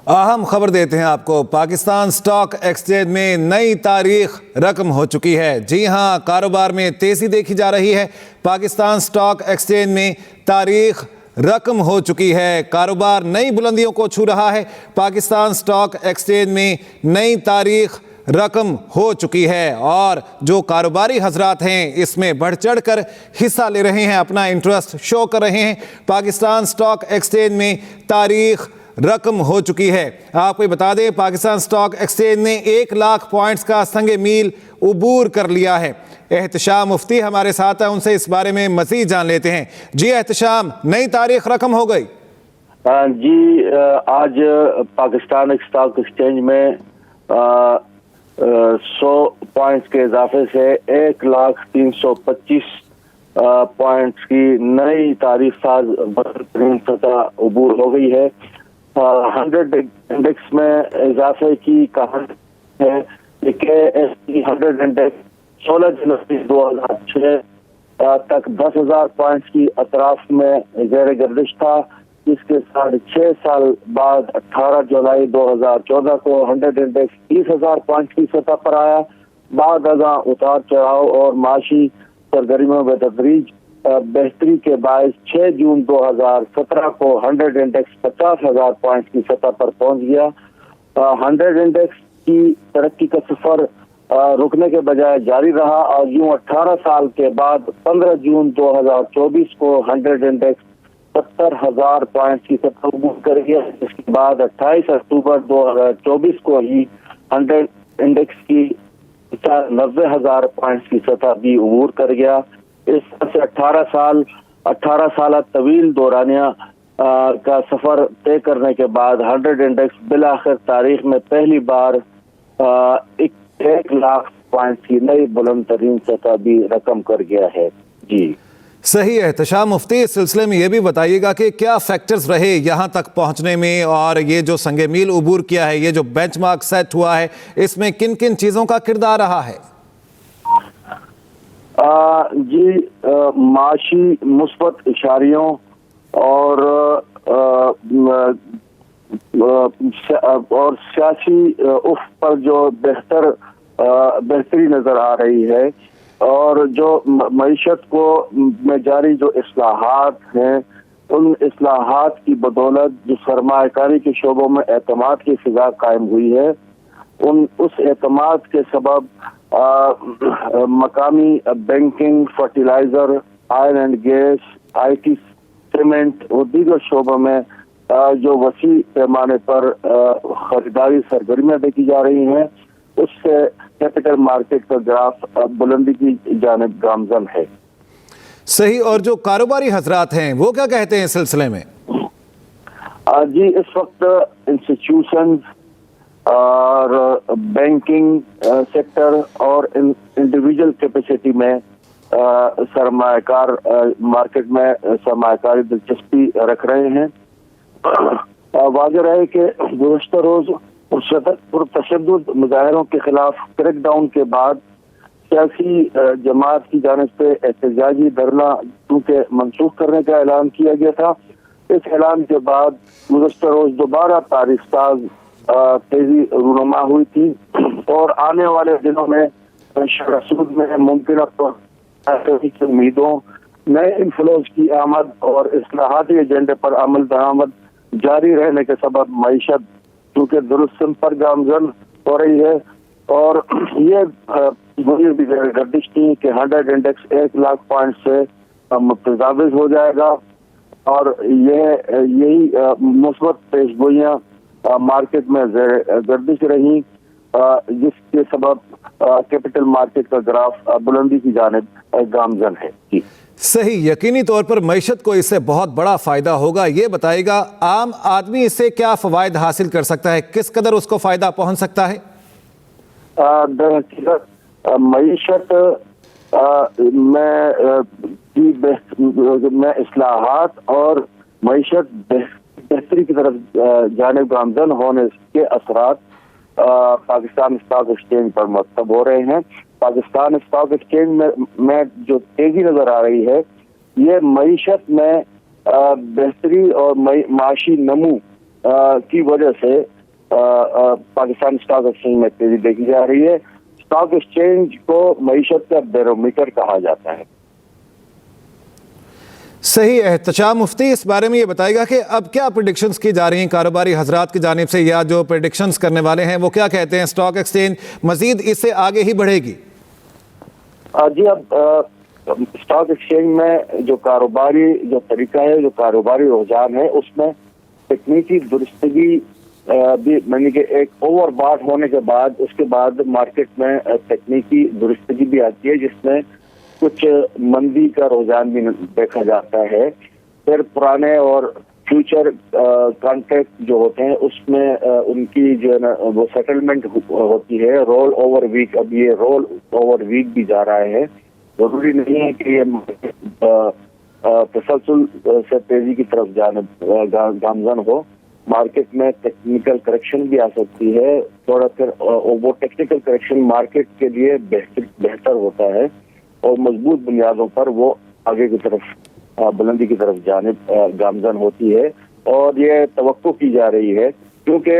اہم خبر دیتے ہیں آپ کو۔ پاکستان سٹاک ایکسچینج میں نئی تاریخ رقم ہو چکی ہے۔ جی ہاں، کاروبار میں تیزی دیکھی جا رہی ہے۔ پاکستان سٹاک ایکسچینج میں تاریخ رقم ہو چکی ہے۔ کاروبار نئی بلندیوں کو چھو رہا ہے۔ پاکستان سٹاک ایکسچینج میں نئی تاریخ رقم ہو چکی ہے اور جو کاروباری حضرات ہیں اس میں بڑھ چڑھ کر حصہ لے رہے ہیں، اپنا انٹرسٹ شو کر رہے ہیں۔ پاکستان سٹاک ایکسچینج میں تاریخ رقم ہو چکی ہے۔ آپ کو بتا دیں، پاکستان سٹاک ایکسچینج نے 1,00,000 پوائنٹس کا سنگ میل عبور کر لیا ہے۔ احتشام مفتی ہمارے ساتھ ہیں، ان سے اس بارے میں مزید جان لیتے ہیں۔ جی احتشام، نئی تاریخ رقم ہو گئی؟ جی، آج پاکستان سٹاک ایکسچینج میں 100 پوائنٹس کے اضافے سے 1,03,25 پوائنٹس کی نئی تاریخ ساز بہترین سطح عبور ہو گئی ہے۔ 100 انڈیکس میں اضافے کی کہانی ہے کہ KSE100 انڈیکس 16 جنوری 2006 تک 10,000 پوائنٹس کی اطراف میں زیر گردش تھا، جس کے ساتھ 6 سال بعد 18 جولائی 2014 کو 100 انڈیکس 30,000 پوائنٹ کی سطح پر آیا۔ بعد ازاں اتار چڑھاؤ اور معاشی سرگرمیوں میں تدریج بہتری کے باعث 6 جون 2017 کو 100 انڈیکس 50,000 پوائنٹ کی سطح پر پہنچ گیا۔ 100 انڈیکس کی ترقی کا سفر رکنے کے بجائے جاری رہا اور یوں 18 سال کے بعد 15 جون 2024 کو 100 انڈیکس 70,000 پوائنٹ کی سطح عبور کر گیا، جس کے بعد 28 اکتوبر 2024 کو ہی 100 انڈیکس کی 90,000 پوائنٹس کی سطح بھی عبور کر گیا۔ اس طرح سے 18 سالہ طویل دورانیہ کا سفر طے کرنے کے بعد 100 انڈیکس بالآخر تاریخ میں پہلی بار 1,00,000 پوائنٹس کی نئی بلند ترین سطح بھی رقم کر گیا ہے۔ جی صحیح ہے۔ احتشام مفتی، اس سلسلے میں یہ بھی بتائیے گا کہ کیا فیکٹرز رہے یہاں تک پہنچنے میں، اور یہ جو سنگ میل عبور کیا ہے، یہ جو بینچ مارک سیٹ ہوا ہے، اس میں کن کن چیزوں کا کردار رہا ہے؟ جی، معاشی مثبت اشاریوں اور سیاسی افق پر جو بہتری نظر آ رہی ہے، اور جو معیشت کو میں جاری جو اصلاحات ہیں، ان اصلاحات کی بدولت جو سرمایہ کاری کے شعبوں میں اعتماد کی فضا قائم ہوئی ہے، اس اعتماد کے سبب مقامی banking, fertiliser, oil and gas, IT، cement اور دیگر شعبوں میں جو وسیع پیمانے پر خریداری سرگرمیاں دیکھی جا رہی ہیں، اس سے کیپٹل مارکیٹ کا گراف بلندی کی جانب گامزن ہے۔ صحیح، اور جو کاروباری حضرات ہیں وہ کیا کہتے ہیں اس سلسلے میں؟ جی، اس وقت انسٹیٹیوشنز اور بینکنگ سیکٹر اور انڈیویجول کیپیسٹی میں سرمایہ کار مارکیٹ میں سرمایہ کاری دلچسپی رکھ رہے ہیں۔ واضح رہے کہ گزشتہ روز پرتشدد مظاہروں کے خلاف کریک ڈاؤن کے بعد سیاسی جماعت کی جانب سے احتجاجی دھرنا چونکہ منسوخ کرنے کا اعلان کیا گیا تھا، اس اعلان کے بعد گزشتہ روز دوبارہ تاریخ ساز تیزی رونما ہوئی تھی، اور آنے والے دنوں میں شرح سود میں ممکنہ امیدوں، نئے انفلوز کی آمد اور اصلاحاتی ایجنڈے پر عمل درآمد جاری رہنے کے سبب معیشت چونکہ درست پر گامزن ہو رہی ہے، اور یہ بھی گردش تھی کہ 100 انڈیکس 1,00,000 پوائنٹ سے متجاوز ہو جائے گا، اور یہی مثبت پیش گوئیاں مارکیٹ میں گردش رہی، جس کے سبب کیپٹل مارکیٹ کا گراف بلندی کی جانب گامزن ہے۔ جی صحیح، یقینی طور پر معیشت کو اس سے بہت بڑا فائدہ ہوگا۔ یہ بتائے گا، عام آدمی اس سے کیا فوائد حاصل کر سکتا ہے، کس قدر اس کو فائدہ پہنچ سکتا ہے؟ در حقیقت معیشت میں اصلاحات اور معیشت بہتری کی طرف جانب گامزن ہونے کے اثرات پاکستان اسٹاک ایکسچینج پر مرتب ہو رہے ہیں۔ پاکستان اسٹاک ایکسچینج میں جو تیزی نظر آ رہی ہے، یہ معیشت میں بہتری اور معاشی نمو کی وجہ سے پاکستان اسٹاک ایکسچینج میں تیزی دیکھی جا رہی ہے. اسٹاک ایکسچینج کو معیشت کا بیرومیٹر کہا جاتا ہے. صحیح. احتشام مفتی، اس بارے میں یہ بتائے گا کہ اب کیا پریڈکشنز کی جا رہی ہیں کاروباری حضرات کی جانب سے، یا جو پریڈکشنز کرنے والے ہیں وہ کیا کہتے ہیں؟ اسٹاک ایکسچینج مزید اس سے آگے ہی بڑھے گی؟ جی، اب اسٹاک ایکسچینج میں جو کاروباری جو طریقہ ہے، جو کاروباری رجحان ہے، اس میں تکنیکی درستگی بھی، یعنی کہ ایک اوور باٹ ہونے کے بعد اس کے بعد مارکیٹ میں تکنیکی درستگی بھی آتی ہے، جس میں کچھ مندی کا رجحان بھی دیکھا جاتا ہے. پھر پرانے اور فیوچر کانٹریکٹ جو ہوتے ہیں اس میں ان کی جو ہے نا وہ سیٹلمنٹ ہوتی ہے رول اوور ویک. اب یہ رول اوور ویک بھی جا رہا ہے. ضروری نہیں ہے کہ یہ تسلسل سے تیزی کی طرف گامزن ہو. مارکیٹ میں ٹیکنیکل کریکشن بھی آ سکتی ہے. تھوڑا پھر وہ ٹیکنیکل کریکشن مارکیٹ کے لیے بہتر ہوتا ہے اور مضبوط بنیادوں پر وہ آگے کی طرف بلندی کی طرف جانب گامزن ہوتی ہے. اور یہ توقع کی جا رہی ہے کیونکہ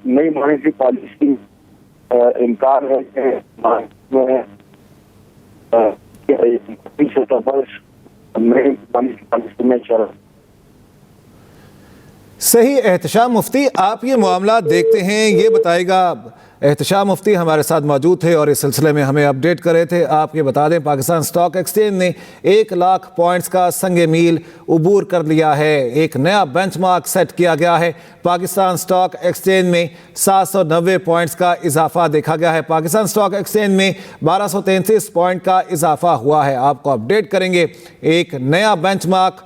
نئی مانیٹری پالیسی امکان ہے کہ مارکیٹ میں سطح پر نئی مانیٹری پالیسی میں صحیح. احتشام مفتی، آپ یہ معاملات دیکھتے ہیں، یہ بتائے گا. احتشام مفتی ہمارے ساتھ موجود تھے اور اس سلسلے میں ہمیں اپڈیٹ کر رہے تھے. آپ یہ بتا دیں، پاکستان اسٹاک ایکسچینج نے 1 لاکھ پوائنٹس کا سنگ میل عبور کر لیا ہے. ایک نیا بینچ مارک سیٹ کیا گیا ہے. پاکستان اسٹاک ایکسچینج میں 790 پوائنٹس کا اضافہ دیکھا گیا ہے. پاکستان اسٹاک ایکسچینج میں 1233 پوائنٹ کا اضافہ ہوا ہے. آپ کو اپڈیٹ کریں گے. ایک نیا بینچ مارک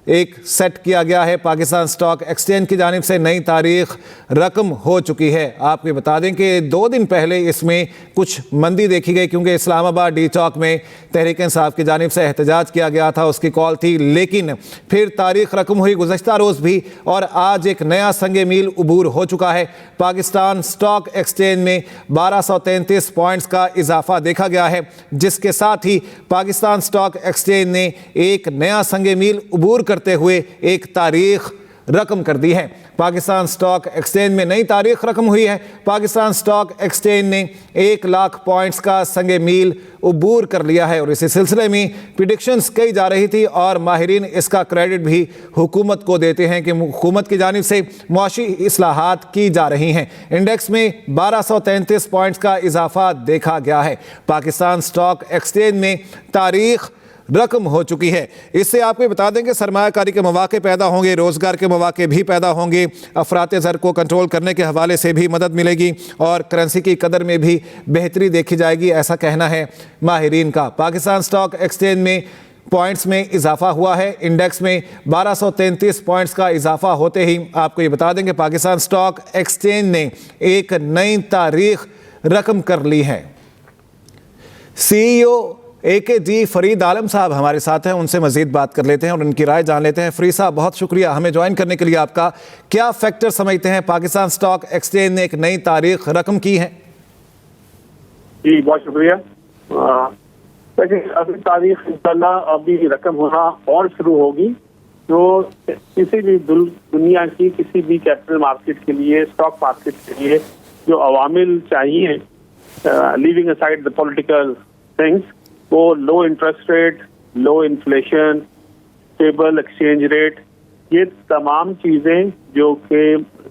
ایک سیٹ کیا گیا ہے پاکستان اسٹاک ایکسچینج کی جانب سے. نئی تاریخ رقم ہو چکی ہے. آپ کو بتا دیں کہ 2 دن پہلے اس میں کچھ مندی دیکھی گئی کیونکہ اسلام آباد ڈی چوک میں تحریک انصاف کی جانب سے احتجاج کیا گیا تھا، اس کی کال تھی. لیکن پھر تاریخ رقم ہوئی گزشتہ روز بھی، اور آج ایک نیا سنگ میل عبور ہو چکا ہے. پاکستان اسٹاک ایکسچینج میں 1233 پوائنٹس کا اضافہ دیکھا گیا ہے، جس کے ساتھ ہی پاکستان اسٹاک ایکسچینج نے ایک نیا سنگ میل عبور کرتے ہوئے ایک تاریخ رقم کر دی ہے. پاکستان اسٹاک ایکسچینج میں نئی تاریخ رقم ہوئی ہے. پاکستان اسٹاک ایکسچینج نے 1 لاکھ پوائنٹس کا سنگ میل عبور کر لیا ہے، اور اسی سلسلے میں پریڈکشنز کی جا رہی تھی، اور ماہرین اس کا کریڈٹ بھی حکومت کو دیتے ہیں کہ حکومت کی جانب سے معاشی اصلاحات کی جا رہی ہیں. انڈیکس میں 1233 پوائنٹس کا اضافہ دیکھا گیا ہے. پاکستان اسٹاک ایکسچینج میں تاریخ رقم ہو چکی ہے. اس سے آپ کو بتا دیں کہ سرمایہ کاری کے مواقع پیدا ہوں گے، روزگار کے مواقع بھی پیدا ہوں گے، افراط زر کو کنٹرول کرنے کے حوالے سے بھی مدد ملے گی، اور کرنسی کی قدر میں بھی بہتری دیکھی جائے گی، ایسا کہنا ہے ماہرین کا. پاکستان اسٹاک ایکسچینج میں پوائنٹس میں اضافہ ہوا ہے. انڈیکس میں 1233 پوائنٹس کا اضافہ ہوتے ہی آپ کو یہ بتا دیں کہ پاکستان اسٹاک ایکسچینج نے ایک نئی تاریخ رقم کر لی ہے. سی ای او AKG فرید عالم صاحب ہمارے ساتھ ہیں، ان سے مزید بات کر لیتے ہیں اور ان کی رائے جان لیتے ہیں. فرید صاحب، بہت شکریہ ہمیں جوائن کرنے کے لیے. آپ کا کیا فیکٹر سمجھتے ہیں پاکستان اسٹاک ایکسچینج نے ایک نئی تاریخ رقم کی ہے؟ جی بہت شکریہ. ابھی تاریخ انشاءاللہ ابھی رقم ہونا اور شروع ہوگی. جو کسی بھی دنیا کی کسی بھی کیپٹل مارکیٹ کے لیے، اسٹاک مارکیٹ کے لیے جو عوامل چاہیے، leaving aside the political things, وہ low interest rate, low inflation, stable exchange rate, یہ تمام چیزیں جو کہ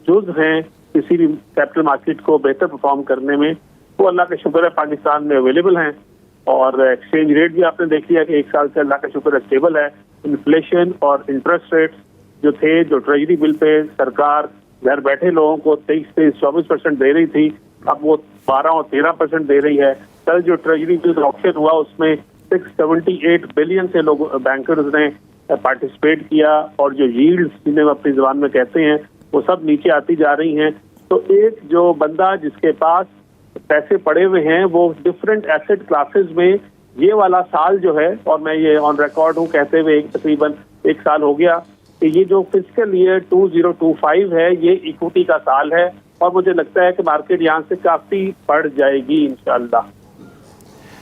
جز ہیں کسی بھی کیپٹل مارکیٹ کو بہتر پرفارم کرنے میں، وہ اللہ کا شکر ہے پاکستان میں اویلیبل ہیں. اور ایکسچینج ریٹ بھی آپ نے دیکھ لیا کہ 1 سال سے اللہ کا شکر ہے اسٹیبل ہے. انفلیشن اور انٹرسٹ ریٹ جو تھے، جو ٹریجری بل پہ سرکار گھر بیٹھے لوگوں کو 23 سے 24% دے رہی تھی، اب وہ 12 اور 13% دے رہی ہے. کل جو ٹریجری بل آکشن ہوا اس میں 678 بلین سے لوگ بینکرز نے پارٹیسپیٹ کیا، اور جو ییلڈز جنہیں ہم اپنی زبان میں کہتے ہیں وہ سب نیچے آتی جا رہی ہیں. تو ایک جو بندہ جس کے پاس پیسے پڑے ہوئے ہیں وہ ڈفرینٹ ایسٹ کلاسز میں یہ والا سال جو ہے، اور میں یہ آن ریکارڈ ہوں کہتے ہوئے تقریباً 1 سال ہو گیا کہ یہ جو فسکل ایئر 2025 ہے یہ ایکوٹی کا سال ہے، اور مجھے لگتا ہے کہ مارکیٹ یہاں سے کافی بڑھ جائے گی انشاءاللہ.